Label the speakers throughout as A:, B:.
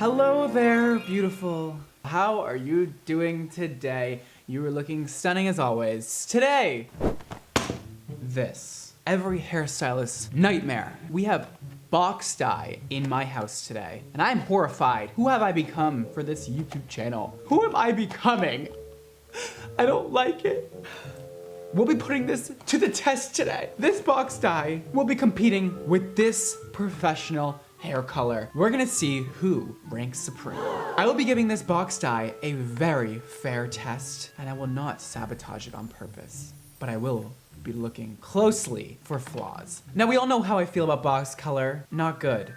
A: Hello there, beautiful. How are you doing today? You are looking stunning as always. Today, this. Every hairstylist's nightmare. We have box dye in my house today, and I'm horrified. Who have I become for this YouTube channel? Who am I becoming? I don't like it. We'll be putting this to the test today. This box dye will be competing with this professional hair color. We're gonna see who ranks supreme. I will be giving this box dye a very fair test, and I will not sabotage it on purpose, but I will be looking closely for flaws. Now, we all know how I feel about box color. Not good.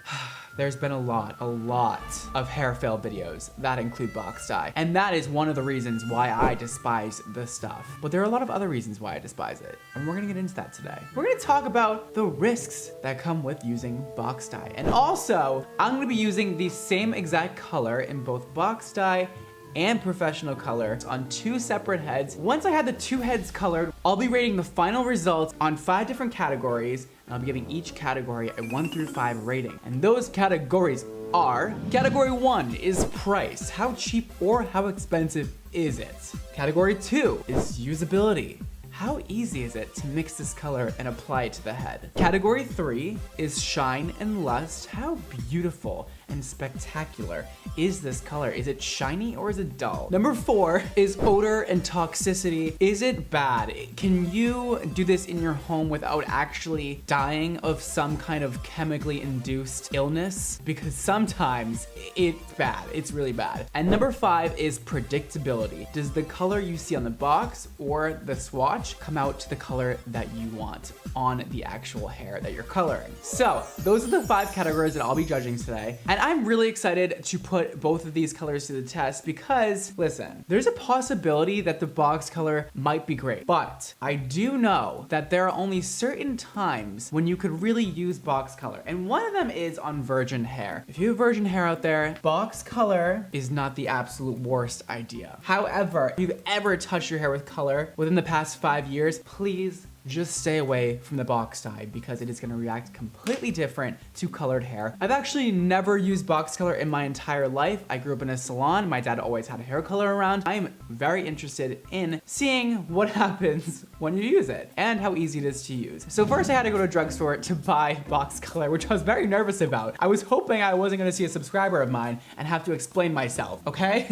A: There's been a lot of hair fail videos that include box dye. And that is one of the reasons why I despise this stuff. But there are a lot of other reasons why I despise it. And we're gonna get into that today. We're gonna talk about the risks that come with using box dye. And also, I'm gonna be using the same exact color in both box dye and professional color on two separate heads. Once I have the two heads colored, I'll be rating the final results on 5 different categories, and I'll be giving each category a 1 through 5 rating. And those categories are: Category 1 is price. How cheap or how expensive is it? Category 2 is usability. How easy is it to mix this color and apply it to the head? Category 3 is shine and lust. How beautiful and spectacular is this color? Is it shiny or is it dull? Number 4 is odor and toxicity. Is it bad? Can you do this in your home without actually dying of some kind of chemically induced illness? Because sometimes it's bad. It's really bad. And number 5 is predictability. Does the color you see on the box or the swatch come out to the color that you want on the actual hair that you're coloring? So those are the 5 categories that I'll be judging today. And I'm really excited to put both of these colors to the test because, listen, there's a possibility that the box color might be great, but I do know that there are only certain times when you could really use box color. And one of them is on virgin hair. If you have virgin hair out there, box color is not the absolute worst idea. However, if you've ever touched your hair with color within the past 5 years, please just stay away from the box dye because it is going to react completely different to colored hair. I've actually never used box color in my entire life. I grew up in a salon. My dad always had a hair color around. I am very interested in seeing what happens when you use it and how easy it is to use. So first I had to go to a drugstore to buy box color, which I was very nervous about. I was hoping I wasn't going to see a subscriber of mine and have to explain myself, okay?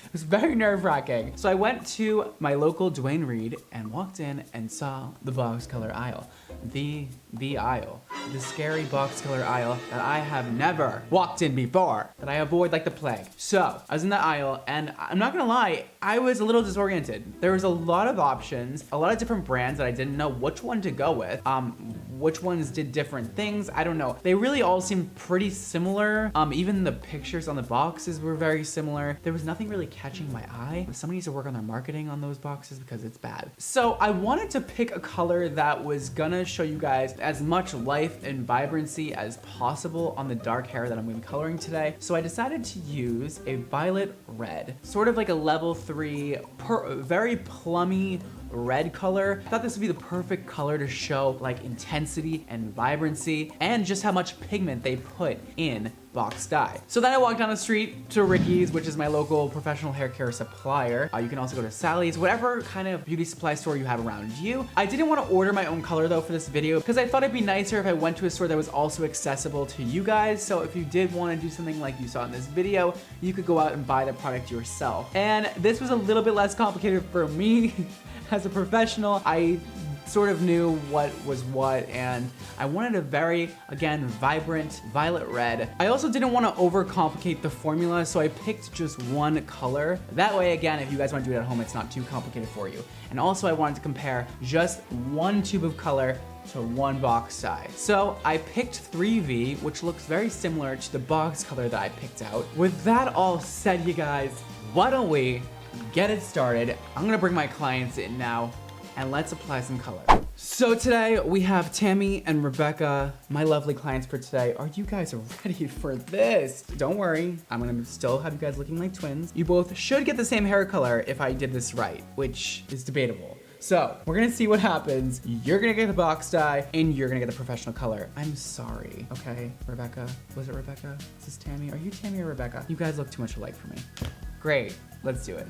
A: It was very nerve-wracking. So I went to my local Dwayne Reed and walked in and saw the box color aisle. The aisle. The scary box color aisle that I have never walked in before, that I avoid like the plague. So I was in the aisle and I'm not gonna lie, I was a little disoriented. There was a lot of options, a lot of different brands that I didn't know which one to go with. Which ones did different things, I don't know. They really all seemed pretty similar. Even the pictures on the boxes were very similar. There was nothing really catching my eye. Somebody needs to work on their marketing on those boxes because it's bad. So I wanted to pick a color that was gonna show you guys as much life and vibrancy as possible on the dark hair that I'm gonna be coloring today. So I decided to use a violet red, sort of like a level 3, very plummy red color. I thought this would be the perfect color to show like intensity and vibrancy and just how much pigment they put in box dye. So then I walked down the street to Ricky's, which is my local professional hair care supplier. You can also go to Sally's, whatever kind of beauty supply store you have around you. I didn't want to order my own color though for this video because I thought it'd be nicer if I went to a store that was also accessible to you guys. So if you did want to do something like you saw in this video, you could go out and buy the product yourself. And this was a little bit less complicated for me. As a professional, I sort of knew what was what, and I wanted a very, again, vibrant violet red. I also didn't want to overcomplicate the formula, so I picked just one color. That way, again, if you guys want to do it at home, it's not too complicated for you. And also, I wanted to compare just one tube of color to one box dye. So I picked 3V, which looks very similar to the box color that I picked out. With that all said, you guys, why don't we get it started? I'm gonna bring my clients in now and let's apply some color. So today we have Tammy and Rebecca, my lovely clients for today. Are you guys ready for this? Don't worry, I'm gonna still have you guys looking like twins. You both should get the same hair color if I did this right, which is debatable. So we're gonna see what happens. You're gonna get the box dye and you're gonna get the professional color. I'm sorry, okay? Rebecca, was it Rebecca? Is this Tammy? Are you Tammy or Rebecca? You guys look too much alike for me. Great, let's do it.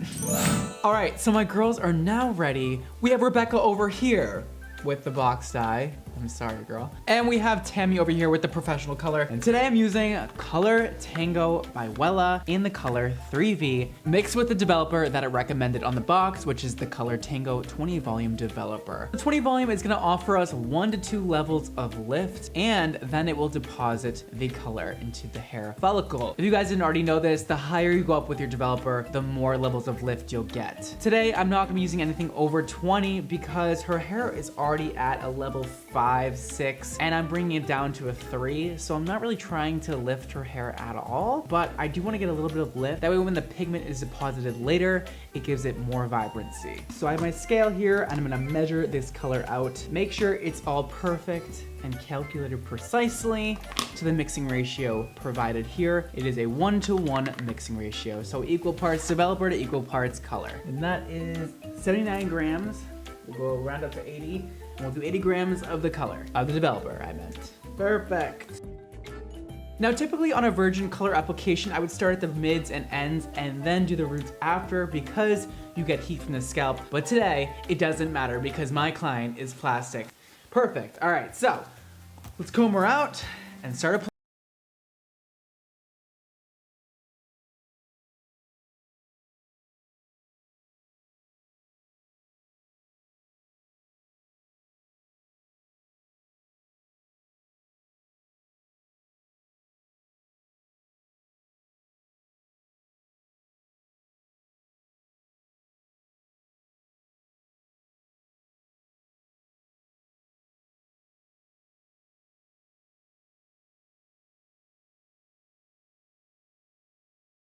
A: All right, so my girls are now ready. We have Rebecca over here with the box dye. I'm sorry, girl. And we have Tammy over here with the professional color. And today I'm using Color Tango by Wella in the color 3V, mixed with the developer that it recommended on the box, which is the Color Tango 20 volume developer. The 20 volume is gonna offer us 1 to 2 levels of lift, and then it will deposit the color into the hair follicle. If you guys didn't already know this, the higher you go up with your developer, the more levels of lift you'll get. Today, I'm not gonna be using anything over 20 because her hair is already at a level 5, 6, and I'm bringing it down to a 3, so I'm not really trying to lift her hair at all, but I do want to get a little bit of lift. That way when the pigment is deposited later, it gives it more vibrancy. So I have my scale here, and I'm gonna measure this color out, make sure it's all perfect and calculated precisely to the mixing ratio provided here. It is a 1-to-1 mixing ratio, so equal parts developer to equal parts color. And that is 79 grams. We'll go round up to 80, and we'll do 80 grams of the color, of the developer, I meant. Perfect. Now, typically on a virgin color application, I would start at the mids and ends and then do the roots after because you get heat from the scalp. But today, it doesn't matter because my client is plastic. Perfect. All right, so let's comb her out and start applying.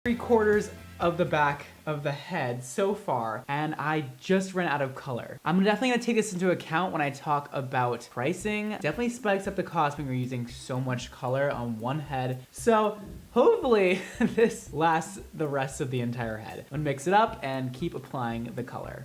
A: Three-quarters of the back of the head so far, and I just ran out of color. I'm definitely gonna take this into account when I talk about pricing. Definitely spikes up the cost when you're using so much color on one head. So hopefully this lasts the rest of the entire head. I'm gonna mix it up and keep applying the color.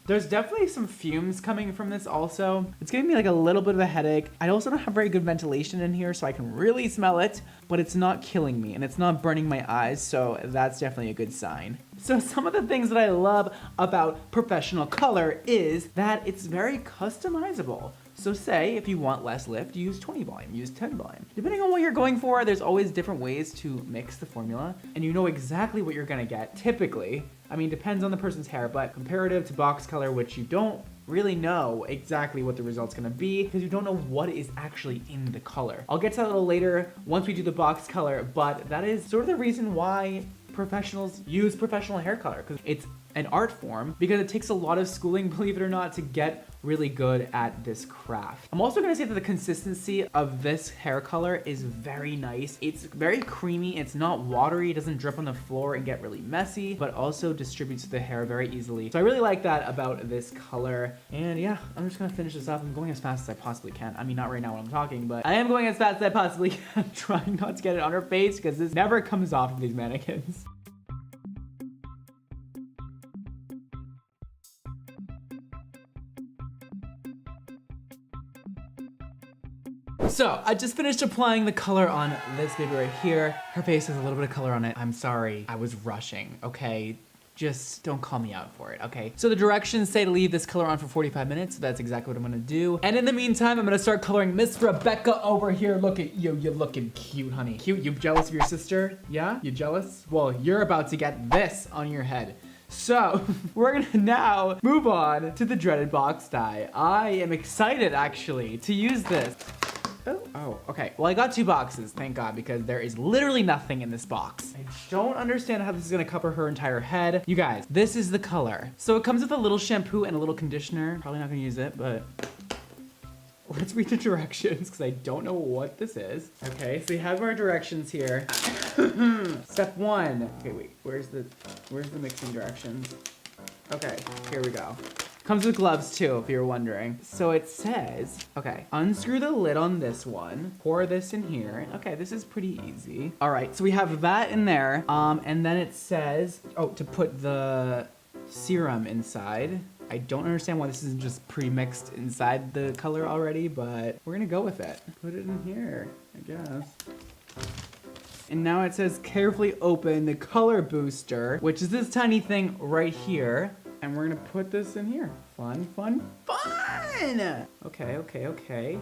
A: There's definitely some fumes coming from this also. It's giving me like a little bit of a headache. I also don't have very good ventilation in here, so I can really smell it, but it's not killing me and it's not burning my eyes, so that's definitely a good sign. So some of the things that I love about professional color is that it's very customizable. So say if you want less lift, use 20 volume, use 10 volume. Depending on what you're going for, there's always different ways to mix the formula, and you know exactly what you're gonna get, typically. I mean, depends on the person's hair, but comparative to box color, which you don't really know exactly what the result's gonna be because you don't know what is actually in the color. I'll get to that a little later once we do the box color, but that is sort of the reason why professionals use professional hair color, because it's an art form, because it takes a lot of schooling, believe it or not, to get really good at this craft. I'm also gonna say that the consistency of this hair color is very nice. It's very creamy, it's not watery, it doesn't drip on the floor and get really messy, but also distributes the hair very easily. So I really like that about this color. And yeah, I'm just gonna finish this up. I'm going as fast as I possibly can. I mean, not right now when I'm talking, but I am going as fast as I possibly can, trying not to get it on her face because this never comes off of these mannequins. So I just finished applying the color on this baby right here. Her face has a little bit of color on it. I'm sorry, I was rushing, okay? Just don't call me out for it, okay? So the directions say to leave this color on for 45 minutes, so that's exactly what I'm gonna do. And in the meantime, I'm gonna start coloring Miss Rebecca over here. Look at you, you're looking cute, honey. Cute, you jealous of your sister? Yeah, you jealous? Well, you're about to get this on your head. So we're gonna now move on to the dreaded box dye. I am excited actually to use this. Oh, okay. Well, I got 2 boxes, thank God, because there is literally nothing in this box. I don't understand how this is gonna cover her entire head. You guys, this is the color. So it comes with a little shampoo and a little conditioner. Probably not gonna use it, but let's read the directions because I don't know what this is. Okay, so we have our directions here. Step 1. Okay, wait, where's the mixing directions? Okay, here we go. Comes with gloves too, if you're wondering. So it says, okay, unscrew the lid on this one, pour this in here. Okay, this is pretty easy. All right, so we have that in there. And then it says, oh, to put the serum inside. I don't understand why this isn't just pre-mixed inside the color already, but we're gonna go with it. Put it in here, I guess. And now it says carefully open the color booster, which is this tiny thing right here. And we're gonna put this in here. Fun, fun, fun! Okay.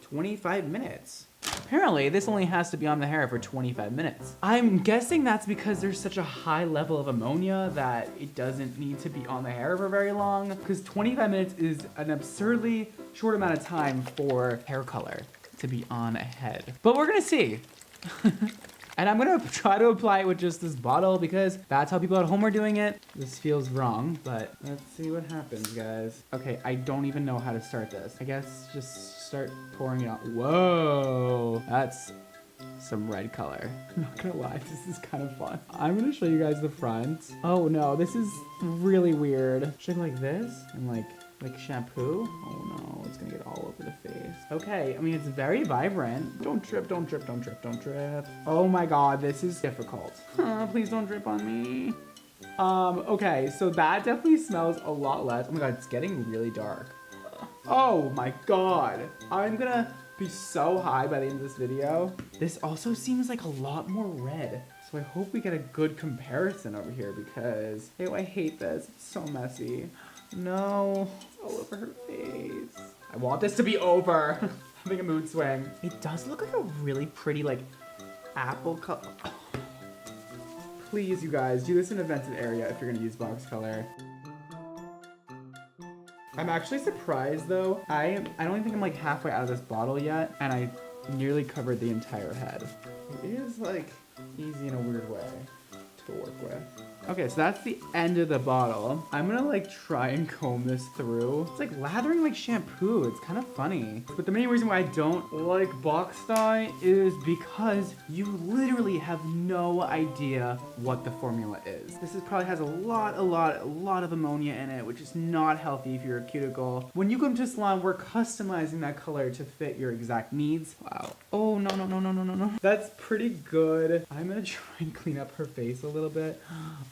A: 25 minutes. Apparently, this only has to be on the hair for 25 minutes. I'm guessing that's because there's such a high level of ammonia that it doesn't need to be on the hair for very long, because 25 minutes is an absurdly short amount of time for hair color to be on a head. But we're gonna see. And I'm gonna try to apply it with just this bottle because that's how people at home are doing it. This feels wrong, but let's see what happens, guys. Okay, I don't even know how to start this. I guess just start pouring it out. Whoa, that's some red color. I'm not gonna lie, this is kind of fun. I'm gonna show you guys the front. Oh no, this is really weird. Should I go like this and like shampoo? Oh no, it's gonna get all over the face. Okay, I mean, it's very vibrant. Don't trip, don't trip, don't trip, don't trip. Oh my God, this is difficult. Please don't drip on me. Okay, so that definitely smells a lot less. Oh my God, it's getting really dark. Oh my God. I'm gonna be so high by the end of this video. This also seems like a lot more red. So I hope we get a good comparison over here because, ew, I hate this. It's so messy. No, all over her face. I want this to be over. Having a mood swing. It does look like a really pretty, like, apple color. Please, you guys, do this in a vented area if you're gonna use box color. I'm actually surprised though. I don't even think I'm like halfway out of this bottle yet, and I nearly covered the entire head. It is like easy in a weird way to work with. Okay, so that's the end of the bottle. I'm gonna like try and comb this through. It's like lathering like shampoo. It's kind of funny. But the main reason why I don't like box dye is because you literally have no idea what the formula is. This probably has a lot of ammonia in it, which is not healthy if you're a cuticle. When you go to a salon, we're customizing that color to fit your exact needs. Wow. Oh, no. That's pretty good. I'm gonna try and clean up her face a little bit.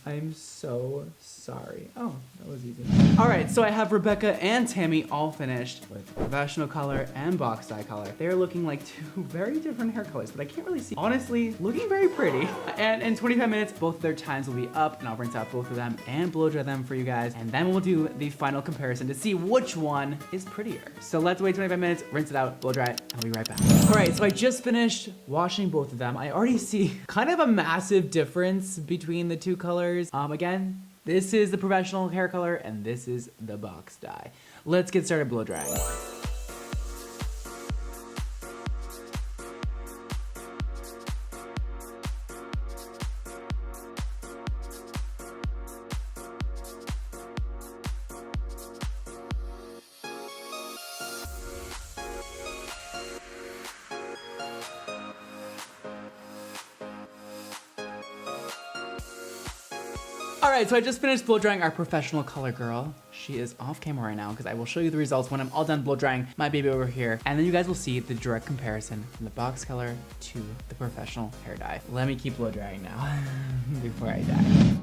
A: I'm so sorry. Oh, that was easy. All right, so I have Rebecca and Tammy all finished with professional color and box dye color. They're looking like two very different hair colors, but I can't really see. Honestly, looking very pretty. And in 25 minutes, both of their times will be up, and I'll rinse out both of them and blow dry them for you guys. And then we'll do the final comparison to see which one is prettier. So let's wait 25 minutes, rinse it out, blow dry it, and I'll be right back. All right, so I just finished washing both of them. I already see kind of a massive difference between the two colors. Again, this is the professional hair color and this is the box dye. Let's get started blow drying. All right, so I just finished blow drying our professional color girl. She is off camera right now because I will show you the results when I'm all done blow drying my baby over here. And then you guys will see the direct comparison from the box color to the professional hair dye. Let me keep blow drying now before I die.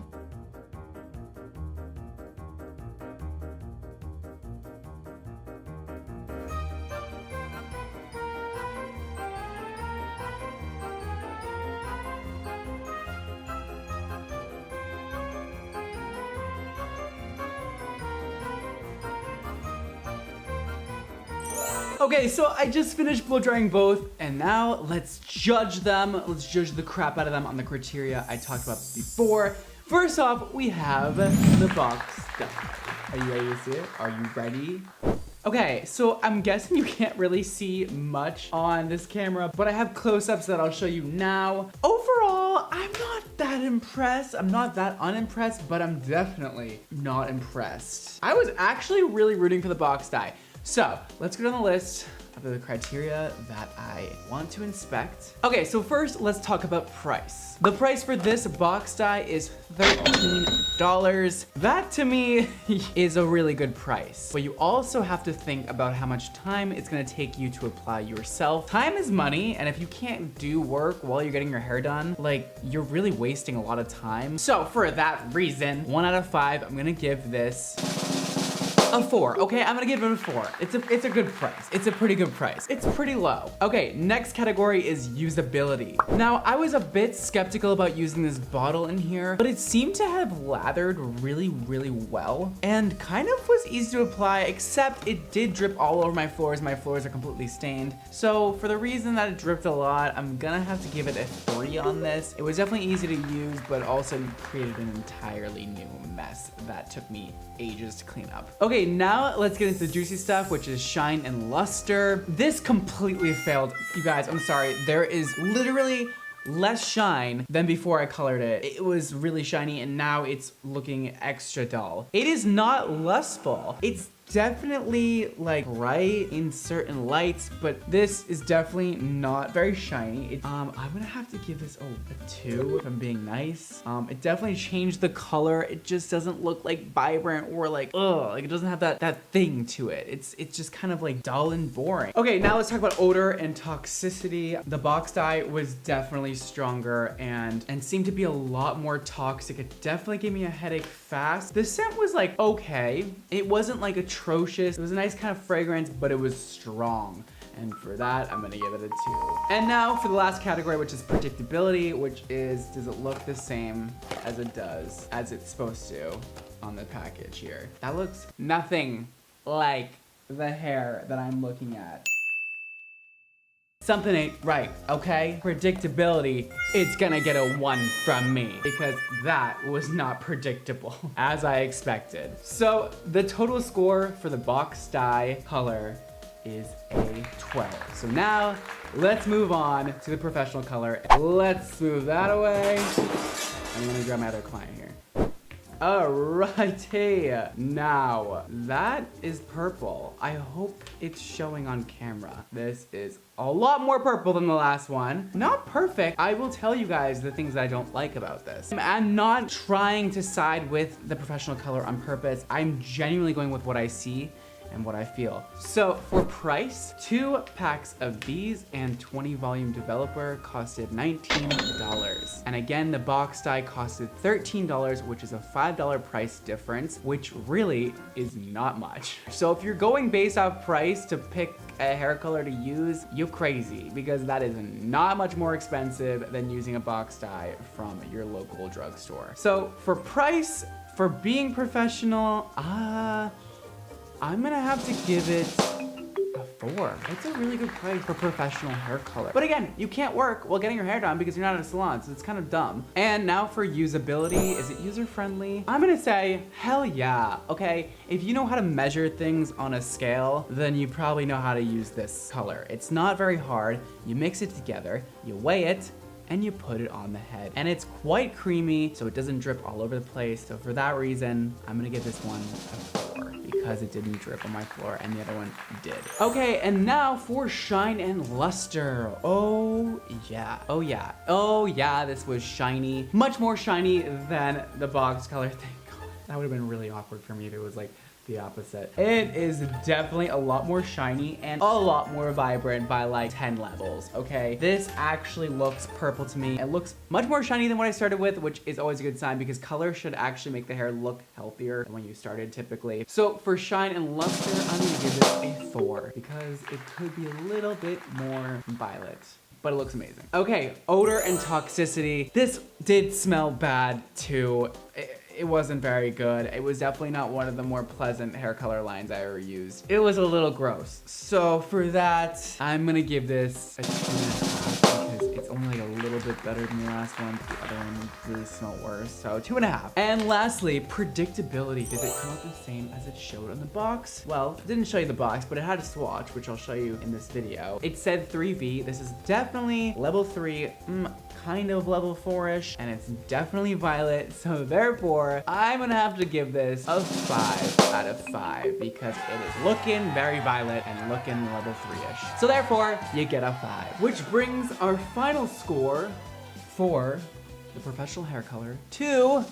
A: Okay, so I just finished blow drying both, and now let's judge them. Let's judge the crap out of them on the criteria I talked about before. First off, we have the box dye. Are you ready to see it? Are you ready? Okay, so I'm guessing you can't really see much on this camera, but I have close-ups that I'll show you now. Overall, I'm not that impressed. I'm not that unimpressed, but I'm definitely not impressed. I was actually really rooting for the box dye. So let's go down the list of the criteria that I want to inspect. Okay, so first let's talk about price. The price for this box dye is $13. That to me is a really good price. But you also have to think about how much time it's gonna take you to apply yourself. Time is money, and if you can't do work while you're getting your hair done, like, you're really wasting a lot of time. So for that reason, 1 out of 5, I'm gonna give this A 4, okay? I'm gonna give it a 4. It's a good price. It's a pretty good price. It's pretty low. Okay, next category is usability. Now, I was a bit skeptical about using this bottle in here, but it seemed to have lathered really, really well and kind of was easy to apply, except it did drip all over my floors. My floors are completely stained. So for the reason that it dripped a lot, I'm gonna have to give it a 3 on this. It was definitely easy to use, but also created an entirely new mess that took me ages to clean up. Okay, now let's get into the juicy stuff, which is shine and luster. This completely failed. You guys, I'm sorry. There is literally less shine than before I colored it. It was really shiny and now it's looking extra dull. It is not lustful. It's definitely like bright in certain lights, but this is definitely not very shiny. I'm gonna have to give this a 2 if I'm being nice. It definitely changed the color. It just doesn't look like vibrant or like like it doesn't have that thing to it. It's just kind of like dull and boring. Okay, now let's talk about odor and toxicity. The box dye was definitely stronger and seemed to be a lot more toxic. It definitely gave me a headache fast. The scent was like okay. It wasn't like atrocious. It was a nice kind of fragrance, but it was strong. And for that, I'm gonna give it a 2. And now for the last category, which is predictability, which is, does it look the same as it's supposed to on the package here? That looks nothing like the hair that I'm looking at. Something ain't right, okay? Predictability, it's gonna get a 1 from me because that was not predictable as I expected. So the total score for the box dye color is a 12. So now let's move on to the professional color. Let's move that away. I'm gonna grab my other client here. Alrighty, now that is purple. I hope it's showing on camera. This is a lot more purple than the last one. Not perfect. I will tell you guys the things that I don't like about this. I'm not trying to side with the professional color on purpose. I'm genuinely going with what I see and what I feel. So for price, 2 packs of these and 20 volume developer costed $19. And again, the box dye costed $13, which is a $5 price difference, which really is not much. So if you're going based off price to pick a hair color to use, you're crazy because that is not much more expensive than using a box dye from your local drugstore. So for price, for being professional, I'm gonna have to give it a 4. It's a really good price for professional hair color. But again, you can't work while getting your hair done because you're not in a salon, so it's kind of dumb. And now for usability, is it user-friendly? I'm gonna say, hell yeah, okay? If you know how to measure things on a scale, then you probably know how to use this color. It's not very hard. You mix it together, you weigh it, and you put it on the head. And it's quite creamy, so it doesn't drip all over the place. So for that reason, I'm gonna give this one a 4 because it didn't drip on my floor and the other one did. Okay, and now for shine and luster. Oh yeah, oh yeah, oh yeah, this was shiny. Much more shiny than the box color. Thank God. That would have been really awkward for me if it was like the opposite. It is definitely a lot more shiny and a lot more vibrant by like 10 levels, okay? This actually looks purple to me. It looks much more shiny than what I started with, which is always a good sign because color should actually make the hair look healthier than when you started typically. So for shine and luster, I'm gonna give it a 4 because it could be a little bit more violet, but it looks amazing. Okay, odor and toxicity. This did smell bad too. It wasn't very good. It was definitely not one of the more pleasant hair color lines I ever used. It was a little gross. So for that, I'm gonna give this a 2.5 because it's only like a little bit better than the last one. The other one really smelled worse, so 2.5. And lastly, predictability. Did it come out the same as it showed on the box? Well, it didn't show you the box, but it had a swatch, which I'll show you in this video. It said 3V. This is definitely level 3, kind of level 4-ish, and it's definitely violet, so therefore, I'm gonna have to give this a 5 out of 5 because it is looking very violet and looking level 3-ish. So therefore, you get a 5. Which brings our final score for the professional hair color to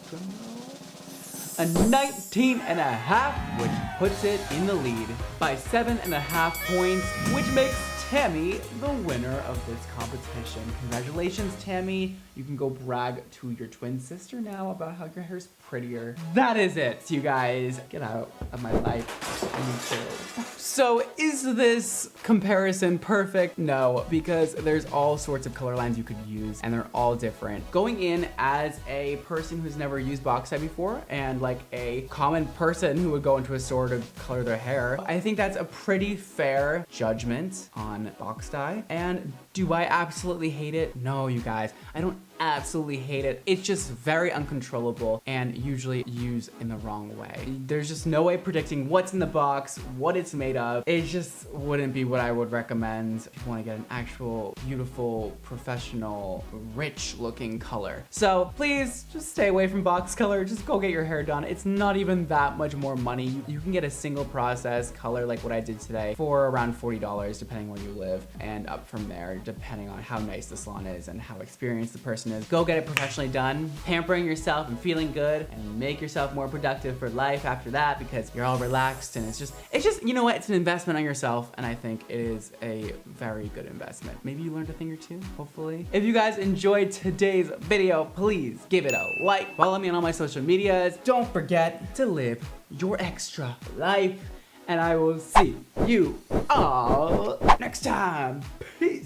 A: a 19.5, which puts it in the lead by 7.5 points, which makes Tammy the winner of this competition. Congratulations, Tammy. You can go brag to your twin sister now about how your hair's prettier. That is it, you guys. Get out of my life. I need to. So is this comparison perfect? No, because there's all sorts of color lines you could use and they're all different. Going in as a person who's never used box dye before and like a common person who would go into a store to color their hair, I think that's a pretty fair judgment on box dye. And do I absolutely hate it? No, you guys, I don't absolutely hate it. It's just very uncontrollable and usually used in the wrong way. There's just no way predicting what's in the box, what it's made of. It just wouldn't be what I would recommend if you want to get an actual beautiful, professional, rich looking color. So please just stay away from box color. Just go get your hair done. It's not even that much more money. You can get a single process color like what I did today for around $40 depending where you live, and up from there depending on how nice the salon is and how experienced the person is. Go get it professionally done, pampering yourself and feeling good, and make yourself more productive for life after that because you're all relaxed. And it's just, you know what? It's an investment on yourself, and I think it is a very good investment. Maybe you learned a thing or two, hopefully. If you guys enjoyed today's video, please give it a like. Follow me on all my social medias. Don't forget to live your extra life, and I will see you all next time. Peace.